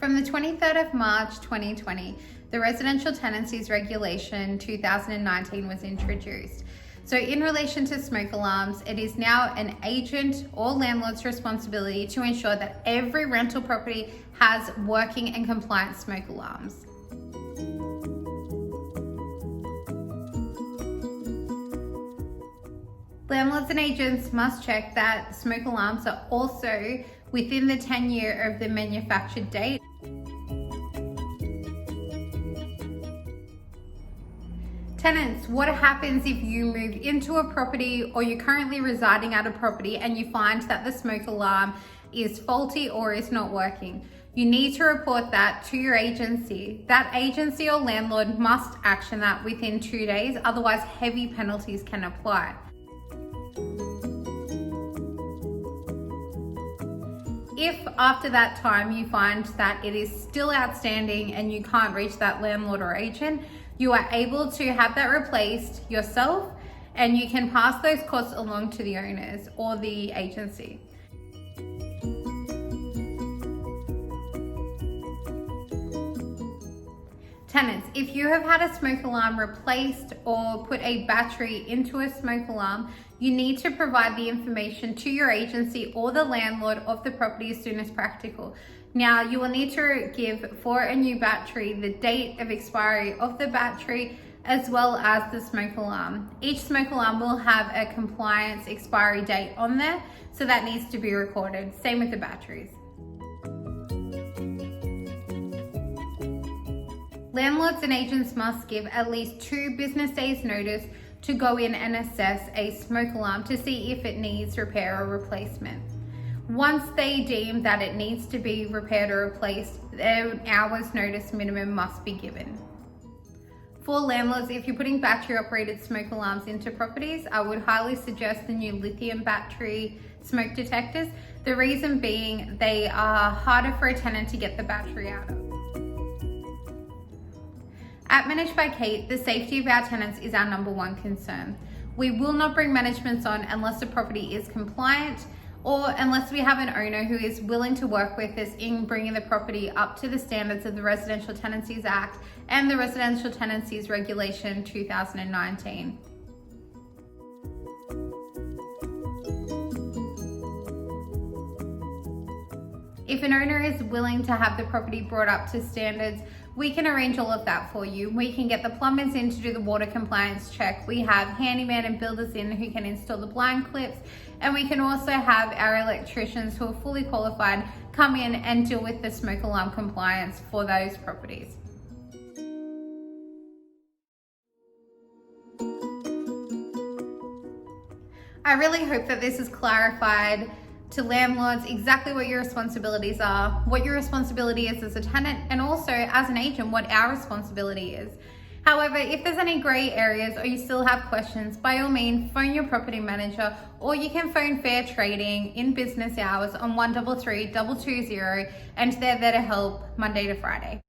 From the 23rd of March 2020, the Residential Tenancies Regulation 2019 was introduced. So in relation to smoke alarms, it is now an agent or landlord's responsibility to ensure that every rental property has working and compliant smoke alarms. Landlords and agents must check that smoke alarms are also within the 10-year of the manufactured date. Tenants, what happens if you move into a property or you're currently residing at a property and you find that the smoke alarm is faulty or is not working? You need to report that to your agency. That agency or landlord must action that within 2 days, otherwise heavy penalties can apply. If after that time you find that it is still outstanding and you can't reach that landlord or agent, you are able to have that replaced yourself, and you can pass those costs along to the owners or the agency. Tenants, if you have had a smoke alarm replaced or put a battery into a smoke alarm, you need to provide the information to your agency or the landlord of the property as soon as practical. Now, you will need to give for a new battery the date of expiry of the battery as well as the smoke alarm. Each smoke alarm will have a compliance expiry date on there, so that needs to be recorded. Same with the batteries. Landlords and agents must give at least 2 business days notice to go in and assess a smoke alarm to see if it needs repair or replacement. Once they deem that it needs to be repaired or replaced, an hour's notice minimum must be given. For landlords, if you're putting battery operated smoke alarms into properties, I would highly suggest the new lithium battery smoke detectors. The reason being they are harder for a tenant to get the battery out of. At Managed by Kate, the safety of our tenants is our #1 concern. We will not bring managements on unless the property is compliant or unless we have an owner who is willing to work with us in bringing the property up to the standards of the Residential Tenancies Act and the Residential Tenancies Regulation 2019. If an owner is willing to have the property brought up to standards, we can arrange all of that for you. We can get the plumbers in to do the water compliance check. We have handyman and builders in who can install the blind clips. And we can also have our electricians who are fully qualified come in and deal with the smoke alarm compliance for those properties. I really hope that this has clarified to landlords exactly what your responsibilities are, what your responsibility is as a tenant, and also as an agent, what our responsibility is. However, if there's any grey areas or you still have questions, by all means, phone your property manager, or you can phone Fair Trading in business hours on 133 220, and they're there to help Monday to Friday.